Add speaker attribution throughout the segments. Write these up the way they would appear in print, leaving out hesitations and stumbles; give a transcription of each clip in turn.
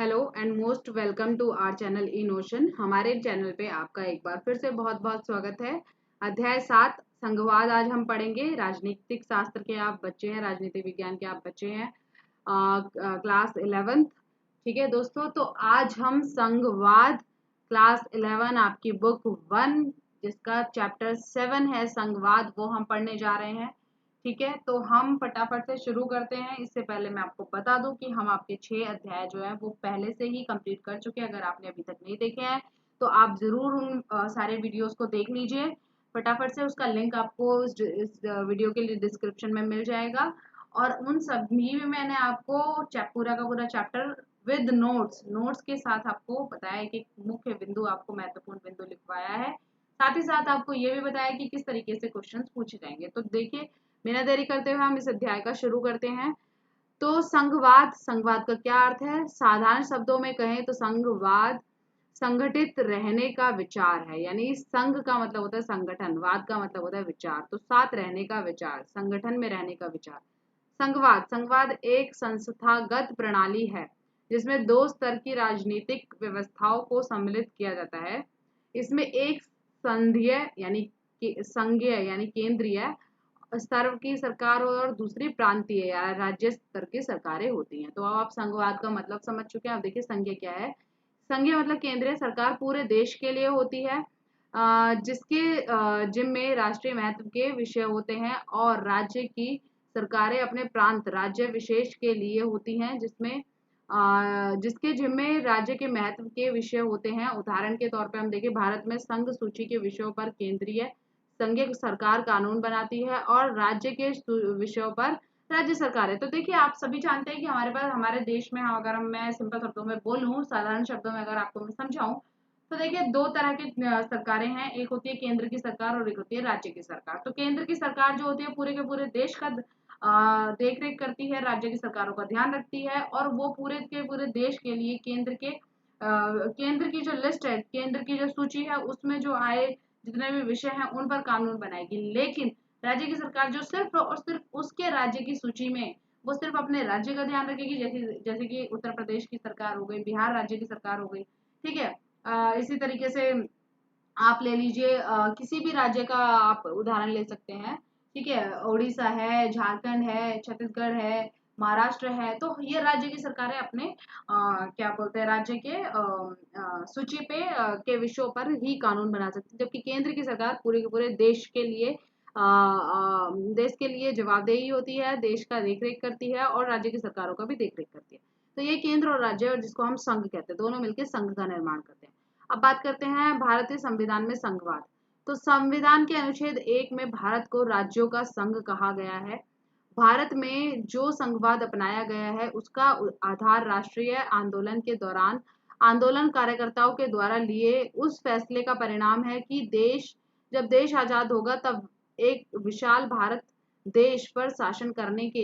Speaker 1: Hello and most welcome to our channel in ocean. हमारे channel पे आपका एक बार फिर से बहुत बहुत स्वागत है। अध्याय 7 संघवाद आज हम पढ़ेंगे। राजनीतिक शास्त्र के आप बच्चे हैं, राजनीति विज्ञान के आप बच्चे हैं, क्लास 11th। ठीक है दोस्तों, तो आज हम संघवाद क्लास 11 आपकी बुक 1 जिसका चैप्टर 7 है संघवाद, वो हम पढ़ने जा रहे हैं। ठीक है, तो हम फटाफट से शुरू करते हैं। इससे पहले मैं आपको बता दूं कि हम आपके 6 अध्याय जो है वो पहले से ही कंप्लीट कर चुके हैं। अगर आपने अभी तक नहीं देखे हैं तो आप जरूर उन सारे वीडियोस को देख लीजिए फटाफट से। उसका लिंक आपको इस वीडियो के लिए डिस्क्रिप्शन में मिल जाएगा। और उन सभी में मैंने आपको पूरा का पूरा चैप्टर विद नोट्स के साथ आपको बताया कि मुख्य बिंदु, आपको महत्वपूर्ण बिंदु लिखवाया है। साथ ही साथ आपको ये भी बताया कि किस तरीके से क्वेश्चंस पूछे जाएंगे। तो देखिए, बिना देरी करते हुए हम इस अध्याय का शुरू करते हैं। तो संघवाद का क्या अर्थ है? साधारण शब्दों में कहें तो संघवाद संगठित रहने का विचार है। यानी संघ का मतलब होता है संगठन, वाद का मतलब होता है विचार, तो साथ रहने का विचार, संगठन में रहने का विचार। संघवाद एक संस्थागत प्रणाली है जिसमें 2 स्तर की राजनीतिक व्यवस्थाओं को सम्मिलित किया जाता है। इसमें एक संघीय यानी केंद्रीय स्तर की सरकार और दूसरी प्रांतीय या राज्य स्तर की सरकारें होती हैं। तो अब आप संघवाद का मतलब समझ चुके हैं। अब देखिए संघीय क्या है। संघीय मतलब केंद्रीय सरकार पूरे देश के लिए होती है, जिसके जिम्मे राष्ट्रीय महत्व के विषय होते हैं, और राज्य की सरकारें अपने प्रांत राज्य विशेष के लिए होती हैं जिसके जिम्मे राज्य के महत्व के विषय होते हैं। उदाहरण के तौर पे हम देखें, भारत में संघ सूची के विषयों पर केंद्रीय संघीय सरकार कानून बनाती है और राज्य के विषयों पर राज्य सरकार है। तो देखिए, आप सभी जानते हैं कि हमारे पास हमारे देश में, अगर मैं सिंपल शब्दों में बोलूं, साधारण शब्दों में अगर आपको मैं समझाऊं, तो देखिए 2 तरह की सरकारें हैं। एक होती है केंद्र की सरकार और एक होती है राज्य की सरकार। तो केंद्र की सरकार जो होती है पूरे के पूरे देश का देख रेख करती है, राज्य की सरकारों का ध्यान रखती है, और वो पूरे के पूरे देश के लिए केंद्र की जो लिस्ट है, केंद्र की जो सूची है, उसमें जो आए जितने भी विषय हैं उन पर कानून बनाएगी। लेकिन राज्य की सरकार जो सिर्फ और सिर्फ उसके राज्य की सूची में, वो सिर्फ अपने राज्य का ध्यान रखेगी। जैसे जैसे कि उत्तर प्रदेश की सरकार हो गई, बिहार राज्य की सरकार हो गई। ठीक है, इसी तरीके से आप ले लीजिए, किसी भी राज्य का आप उदाहरण ले सकते हैं। ठीक है, उड़ीसा है, झारखंड है, छत्तीसगढ़ है, महाराष्ट्र है। तो ये राज्य की सरकारें अपने क्या बोलते हैं, राज्य के सूची पे के विषयों पर ही कानून बना सकती है, जबकि केंद्र की सरकार पूरे के पूरे देश के लिए जवाबदेही होती है, देश का देखरेख करती है और राज्य की सरकारों का भी देखरेख करती है। तो ये केंद्र और राज्य, और जिसको हम संघ कहते हैं, दोनों मिलकर संघ का निर्माण करते हैं। अब बात करते हैं भारतीय संविधान में संघवाद। तो संविधान के अनुच्छेद 1 में भारत को राज्यों का संघ कहा गया है। भारत में जो संघवाद अपनाया गया है उसका आधार राष्ट्रीय आंदोलन के दौरान आंदोलन कार्यकर्ताओं के द्वारा लिए उस फैसले का परिणाम है कि जब देश आजाद होगा तब एक विशाल भारत देश पर शासन करने के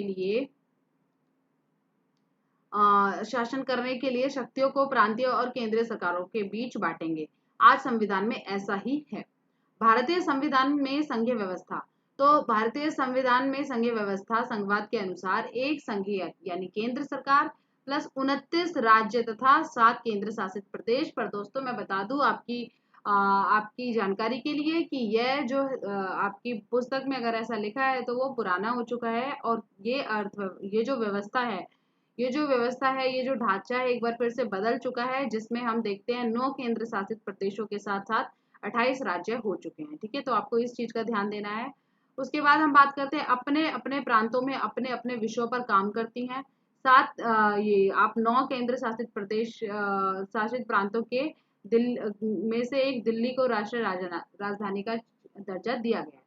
Speaker 1: लिए शक्तियों को प्रांतीय और केंद्रीय सरकारों के बीच बांटेंगे। आज संविधान में ऐसा ही है। भारतीय संविधान में संघीय व्यवस्था। तो भारतीय संविधान में संघीय व्यवस्था संघवाद के अनुसार एक संघीय यानी केंद्र सरकार प्लस 29 राज्य तथा 7 केंद्र शासित प्रदेश। पर दोस्तों मैं बता दूं आपकी जानकारी के लिए कि यह जो आपकी पुस्तक में अगर ऐसा लिखा है तो वो पुराना हो चुका है, और ये जो ढांचा है एक बार फिर से बदल चुका है, जिसमें हम देखते हैं 9 केंद्र शासित प्रदेशों के साथ साथ 28 राज्य हो चुके हैं। ठीक है, तो आपको इस चीज का ध्यान देना है। उसके बाद हम बात करते हैं अपने अपने प्रांतों में अपने अपने विषयों पर काम करती हैं। ये आप 9 केंद्र शासित प्रांतों के में से एक दिल्ली को राष्ट्रीय राजधानी का दर्जा दिया गया है।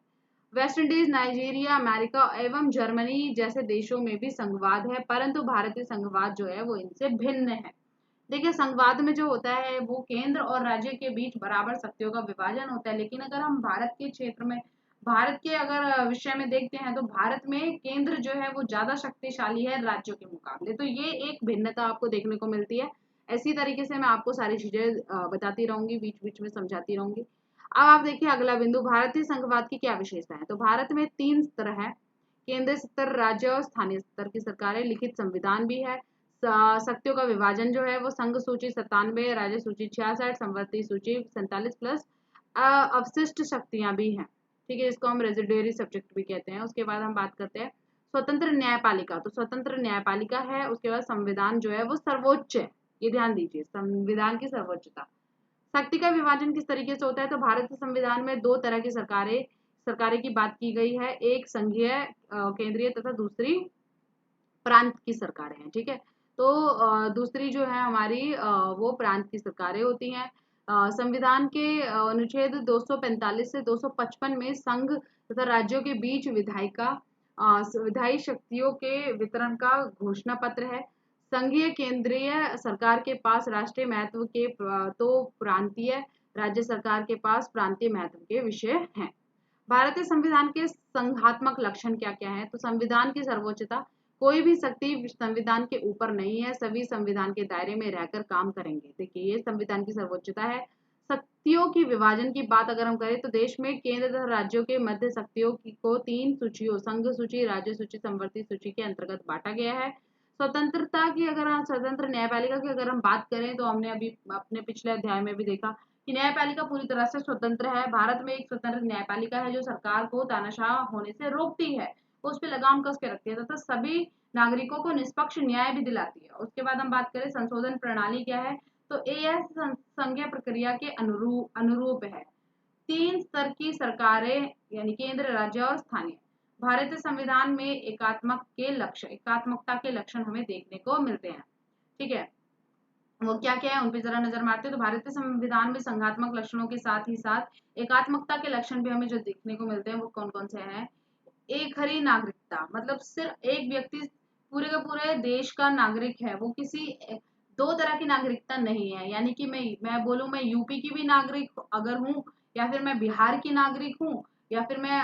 Speaker 1: वेस्ट इंडीज, नाइजीरिया, अमेरिका एवं जर्मनी जैसे देशों में भी संघवाद है, परंतु भारतीय संघवाद जो है वो इनसे भिन्न है। देखिए, संघवाद में जो होता है वो केंद्र और राज्य के बीच बराबर शक्तियों का विभाजन होता है। लेकिन अगर हम भारत के अगर विषय में देखते हैं तो भारत में केंद्र जो है वो ज्यादा शक्तिशाली है राज्यों के मुकाबले। तो ये एक भिन्नता आपको देखने को मिलती है। इसी तरीके से मैं आपको सारी चीजें बताती रहूंगी, बीच बीच में समझाती रहूंगी। अब आप देखिए अगला बिंदु, भारतीय संघवाद की क्या विशेषता है। तो भारत में 3 स्तर है, केंद्रीय स्तर, राज्य और स्थानीय स्तर की सरकारें, लिखित संविधान भी है। शक्तियों का विभाजन जो है वो संघ सूची 97, राज्य सूची 66, संवर्ती सूची 47 प्लस अवशिष्ट शक्तियां भी हैं। ठीक है, इसको हम रेजिडुअरी सब्जेक्ट भी कहते हैं। उसके बाद हम बात करते हैं स्वतंत्र न्यायपालिका। तो स्वतंत्र न्यायपालिका है, उसके बाद संविधान जो है वो सर्वोच्च है, ये ध्यान दीजिए, संविधान की सर्वोच्चता। शक्ति का विभाजन किस तरीके से होता है, तो भारतीय संविधान में दो तरह की सरकारें की बात की गई है, एक संघीय केंद्रीय तथा दूसरी प्रांत की सरकारें हैं। ठीक है, तो दूसरी जो है हमारी वो प्रांत की सरकारें होती हैं। संविधान के अनुच्छेद 245 से 255 में संघ तथा राज्यों के बीच विधायी शक्तियों के वितरण का घोषणा पत्र है। संघीय केंद्रीय सरकार के पास राष्ट्रीय महत्व के तो प्रांतीय राज्य सरकार के पास प्रांतीय महत्व के विषय हैं। भारतीय संविधान के संघात्मक लक्षण क्या क्या है, तो संविधान की सर्वोच्चता, कोई भी शक्ति संविधान के ऊपर नहीं है, सभी संविधान के दायरे में रहकर काम करेंगे। देखिए, ये संविधान की सर्वोच्चता है। शक्तियों की विभाजन की बात अगर हम करें तो देश में केंद्र तथा राज्यों के मध्य शक्तियों को 3 सूचियों, संघ सूची, राज्य सूची, संवर्ती सूची के अंतर्गत बांटा गया है। स्वतंत्रता की अगर हम स्वतंत्र न्यायपालिका की अगर हम बात करें तो हमने अभी अपने पिछले अध्याय में भी देखा कि न्यायपालिका पूरी तरह से स्वतंत्र है। भारत में एक स्वतंत्र न्यायपालिका है जो सरकार को तानाशाह होने से रोकती है, उस पर लगाम कस के रखती है तथा सभी नागरिकों को निष्पक्ष न्याय भी दिलाती है। उसके बाद हम बात करें संशोधन प्रणाली क्या है, तो एएस संघीय प्रक्रिया के अनुरूप है। 3 स्तर की सरकारें यानी केंद्र, राज्य और स्थानीय। भारतीय संविधान में एकात्मकता के लक्षण हमें देखने को मिलते हैं। ठीक है, वो क्या क्या है उन पे जरा नजर मारते हैं। तो भारतीय संविधान में संघात्मक लक्षणों के साथ ही साथ एकात्मकता के लक्षण भी हमें जो देखने को मिलते हैं वो कौन कौन से हैं। एक हरी नागरिकता, मतलब सिर्फ एक व्यक्ति पूरे के पूरे देश का नागरिक है, वो किसी दो तरह की नागरिकता नहीं है, यानी कि मैं बोलूं मैं यूपी की भी नागरिक अगर हूँ, या फिर मैं बिहार की नागरिक हूँ, या फिर मैं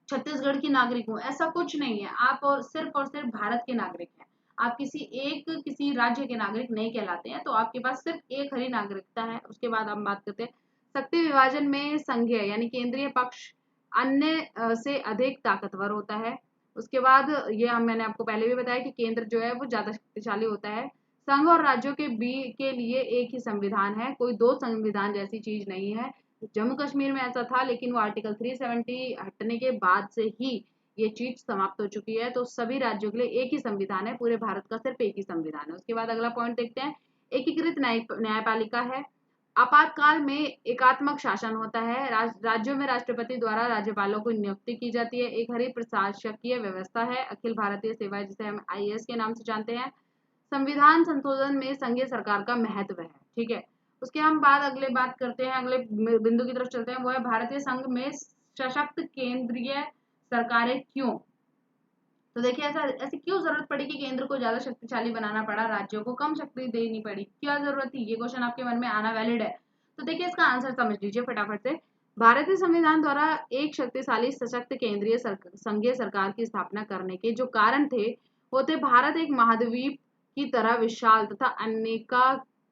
Speaker 1: छत्तीसगढ़ की नागरिक हूँ, ऐसा कुछ नहीं है। आप और सिर्फ भारत के नागरिक हैं, आप किसी राज्य के नागरिक नहीं कहलाते हैं, तो आपके पास सिर्फ एक हरी नागरिकता है। उसके बाद हम बात करते हैं शक्ति विभाजन में संघीय यानी केंद्रीय पक्ष अन्य से अधिक ताकतवर होता है। उसके बाद मैंने आपको पहले भी बताया कि केंद्र जो है वो ज्यादा शक्तिशाली होता है। संघ और राज्यों के लिए एक ही संविधान है, कोई दो संविधान जैसी चीज नहीं है। जम्मू कश्मीर में ऐसा था, लेकिन वो आर्टिकल 370 हटने के बाद से ही ये चीज समाप्त हो चुकी है। तो सभी राज्यों के लिए एक ही संविधान है, पूरे भारत का सिर्फ एक ही संविधान है। उसके बाद अगला पॉइंट देखते हैं, एकीकृत न्यायपालिका है। आपातकाल में एकात्मक शासन होता है, राज्यों में राष्ट्रपति द्वारा राज्यपालों को नियुक्ति की जाती है। एक हरी प्रशासकीय व्यवस्था है, अखिल भारतीय सेवा जिसे हम आईएएस के नाम से जानते हैं। संविधान संशोधन में संघीय सरकार का महत्व है। ठीक है, उसके हम अगले बात करते हैं, अगले बिंदु की तरफ चलते हैं, वो है भारतीय संघ में सशक्त केंद्रीय सरकारें क्यों। तो देखिए, ऐसी क्यों जरूरत पड़ी कि केंद्र को ज्यादा शक्तिशाली बनाना पड़ा, राज्यों को कम शक्ति देनी पड़ी, क्या जरूरत थी, ये क्वेश्चन आपके मन में आना वैलिड है। तो देखिए, इसका आंसर समझ लीजिए फटाफट से। भारतीय संविधान द्वारा एक शक्तिशाली सशक्त केंद्रीय संघीय सरकार की स्थापना करने के जो कारण थे, वो थे भारत एक महाद्वीप की तरह विशाल तथा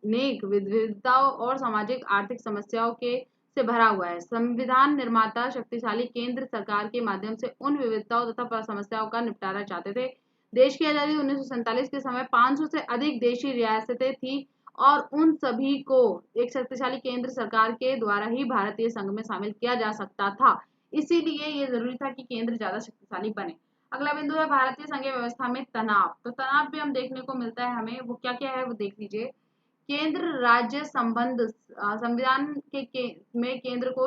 Speaker 1: अनेक विविधताओं और सामाजिक आर्थिक समस्याओं के से भरा हुआ है। संविधान निर्माता शक्तिशाली केंद्र सरकार के माध्यम से उन विविधताओं तथा समस्याओं का निपटारा चाहते थे। देश की आजादी 1947 के समय 500 से अधिक देशी रियासतें थी और उन सभी को एक शक्तिशाली केंद्र सरकार के द्वारा ही भारतीय संघ में शामिल किया जा सकता था। इसीलिए ये जरूरी था कि केंद्र ज्यादा शक्तिशाली बने। अगला बिंदु है भारतीय संघीय व्यवस्था में तनाव। तो तनाव भी हम देखने को मिलता है हमें, वो क्या क्या है वो देख लीजिए। केंद्र राज्य संबंध, संविधान में केंद्र को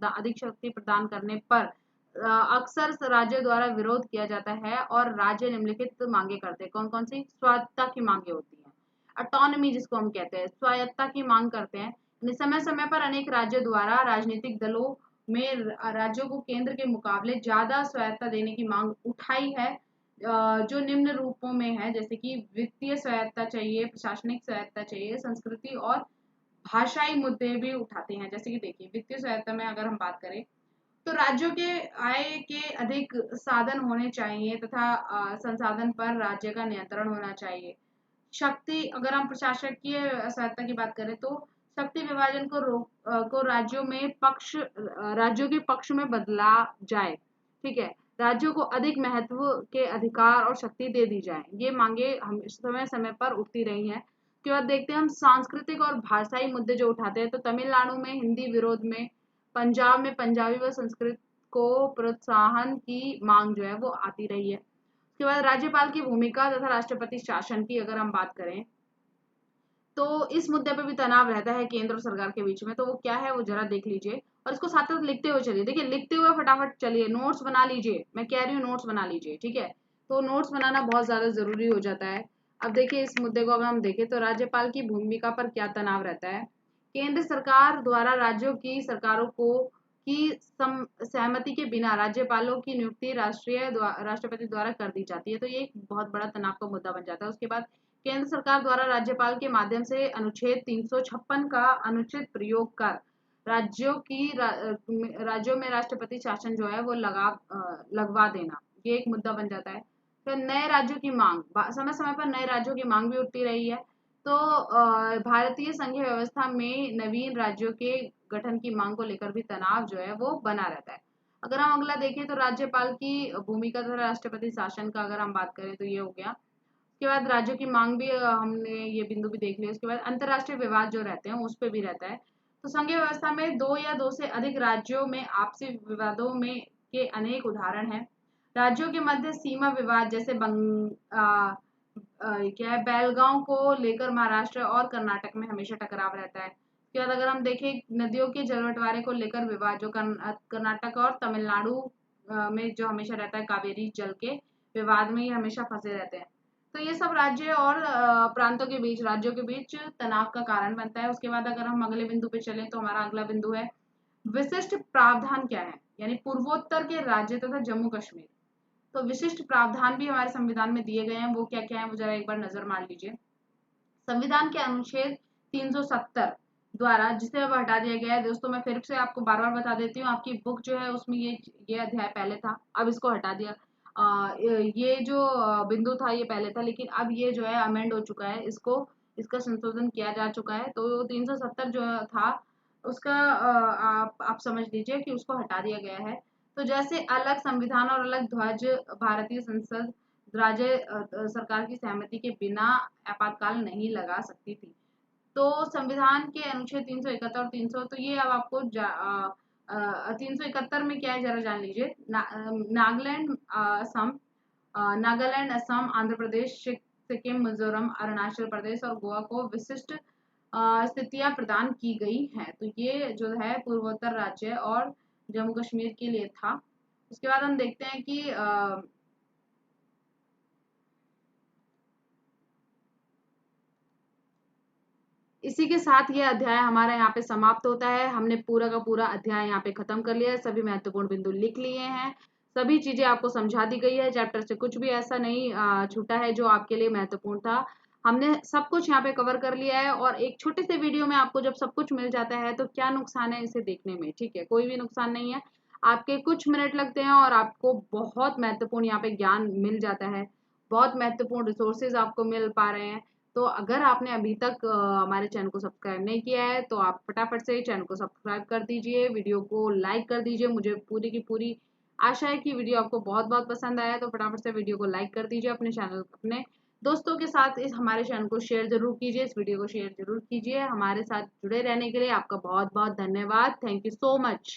Speaker 1: अधिक शक्ति प्रदान करने पर अक्सर राज्यों द्वारा विरोध किया जाता है और राज्य निम्नलिखित मांगे करते हैं। कौन कौन सी स्वायत्तता की मांगे होती हैं, ऑटोनॉमी जिसको हम कहते हैं, स्वायत्तता की मांग करते हैं। समय समय पर अनेक राज्यों द्वारा राजनीतिक दलों में राज्यों को केंद्र के मुकाबले ज्यादा स्वायत्तता देने की मांग उठाई है, जो निम्न रूपों में है, जैसे कि वित्तीय स्वायत्तता चाहिए, प्रशासनिक स्वायत्तता चाहिए, संस्कृति और भाषाई मुद्दे भी उठाते हैं। जैसे कि देखिए, वित्तीय स्वायत्तता में अगर हम बात करें तो राज्यों के आय के अधिक साधन होने चाहिए तथा संसाधन पर राज्य का नियंत्रण होना चाहिए। शक्ति, अगर हम प्रशासकीय स्वायत्तता की बात करें तो शक्ति विभाजन को राज्यों के पक्ष में बदला जाए। ठीक है, राज्यों को अधिक महत्व के अधिकार और शक्ति दे दी जाए। ये मांगे हम समय समय पर उठती रही हैं। उसके बाद देखते हैं हम सांस्कृतिक और भाषाई मुद्दे जो उठाते हैं, तो तमिलनाडु में हिंदी विरोध में, पंजाब में पंजाबी व संस्कृत को प्रोत्साहन की मांग जो है वो आती रही है। उसके बाद राज्यपाल की भूमिका तथा राष्ट्रपति शासन की अगर हम बात करें, तो इस मुद्दे पे भी तनाव रहता है केंद्र और सरकार के बीच में। तो वो क्या है वो जरा देख लीजिए और इसको साथ साथ लिखते हुए चलिए। देखिए लिखते हुए फटाफट चलिए, नोट्स बना लीजिए, मैं कह रही हूँ नोट्स बना लीजिए, ठीक है। तो नोट्स बनाना बहुत ज्यादा जरूरी हो जाता है। अब देखिए इस मुद्दे को अगर हम देखें तो राज्यपाल की भूमिका पर क्या तनाव रहता है। केंद्र सरकार द्वारा राज्यों की सरकारों को की सहमति के बिना राज्यपालों की नियुक्ति राष्ट्रपति द्वारा कर दी जाती है। तो ये एक बहुत बड़ा तनाव का मुद्दा बन जाता है। उसके बाद केंद्र सरकार द्वारा राज्यपाल के माध्यम से अनुच्छेद 356 का अनुचित प्रयोग कर राज्यों में राष्ट्रपति शासन जो है वो लगवा देना, ये एक मुद्दा बन जाता है। फिर नए राज्यों की मांग, समय समय पर नए राज्यों की मांग भी उठती रही है। तो भारतीय संघीय व्यवस्था में नवीन राज्यों के गठन की मांग को लेकर भी तनाव जो है वो बना रहता है। अगर हम अगला देखें तो राज्यपाल की भूमिका तथा राष्ट्रपति शासन का अगर हम बात करें तो ये हो गया। उसके बाद राज्यों की मांग भी हमने ये बिंदु भी देख लिया। उसके बाद अंतर्राष्ट्रीय विवाद जो रहते हैं उस पर भी रहता है। तो संघीय व्यवस्था में दो या दो से अधिक राज्यों में आपसी विवादों में के अनेक उदाहरण हैं। राज्यों के मध्य सीमा विवाद जैसे क्या है, बेलगांव को लेकर महाराष्ट्र और कर्नाटक में हमेशा टकराव रहता है। उसके बाद अगर हम देखें नदियों के जल बंटवारे को लेकर विवाद जो कर्नाटक और तमिलनाडु में जो हमेशा रहता है, कावेरी जल के विवाद में ये हमेशा फंसे रहते हैं। तो ये सब राज्य और प्रांतों के बीच, राज्यों के बीच तनाव का कारण बनता है। उसके बाद अगर हम अगले बिंदु पे चलें तो हमारा अगला बिंदु है विशिष्ट प्रावधान क्या है, यानी पूर्वोत्तर के राज्य तथा जम्मू कश्मीर। तो विशिष्ट प्रावधान भी हमारे संविधान में दिए गए हैं, वो क्या क्या है वो जरा एक बार नजर मार लीजिए। संविधान के अनुच्छेद 370 द्वारा, जिसे अब हटा दिया गया है। दोस्तों मैं फिर से आपको बार बार बता देती हूँ, आपकी बुक जो है उसमें ये अध्याय पहले था, अब इसको हटा दिया। ये जो बिंदु था ये पहले था, लेकिन अब ये जो है अमेंड हो चुका है, इसका संशोधन किया जा चुका है। तो 370 जो था उसका आप समझ लीजिए कि उसको हटा दिया गया है। तो जैसे अलग संविधान और अलग ध्वज भारतीय संसद राज्य सरकार की सहमति के बिना आपातकाल नहीं लगा सकती थी। तो संविधान के अनुच्छेद 371 और 300, तो ये अब आपको 371 में क्या है जरा जान लीजिए। नागालैंड, असम, आंध्र प्रदेश, सिक्किम, मिजोरम, अरुणाचल प्रदेश और गोवा को विशिष्ट स्थितियां प्रदान की गई हैं। तो ये जो है पूर्वोत्तर राज्य और जम्मू कश्मीर के लिए था। उसके बाद हम देखते हैं कि इसी के साथ ये अध्याय हमारा यहाँ पे समाप्त होता है। हमने पूरा का पूरा अध्याय यहाँ पे खत्म कर लिया है, सभी महत्वपूर्ण बिंदु लिख लिए हैं, सभी चीजें आपको समझा दी गई है। चैप्टर से कुछ भी ऐसा नहीं छूटा है जो आपके लिए महत्वपूर्ण था। हमने सब कुछ यहाँ पे कवर कर लिया है। और एक छोटे से वीडियो में आपको जब सब कुछ मिल जाता है तो क्या नुकसान है इसे देखने में, ठीक है, कोई भी नुकसान नहीं है। आपके कुछ मिनट लगते हैं और आपको बहुत महत्वपूर्ण यहाँ पे ज्ञान मिल जाता है, बहुत महत्वपूर्ण रिसोर्सेज आपको मिल पा रहे हैं। तो अगर आपने अभी तक हमारे चैनल को सब्सक्राइब नहीं किया है तो आप फटाफट से चैनल को सब्सक्राइब कर दीजिए, वीडियो को लाइक कर दीजिए। मुझे पूरी की पूरी आशा है कि वीडियो आपको बहुत बहुत पसंद आया, तो फटाफट से वीडियो को लाइक कर दीजिए। अपने दोस्तों के साथ इस हमारे चैनल को शेयर जरूर कीजिए, इस वीडियो को शेयर जरूर कीजिए। हमारे साथ जुड़े रहने के लिए आपका बहुत बहुत धन्यवाद। Thank you so much.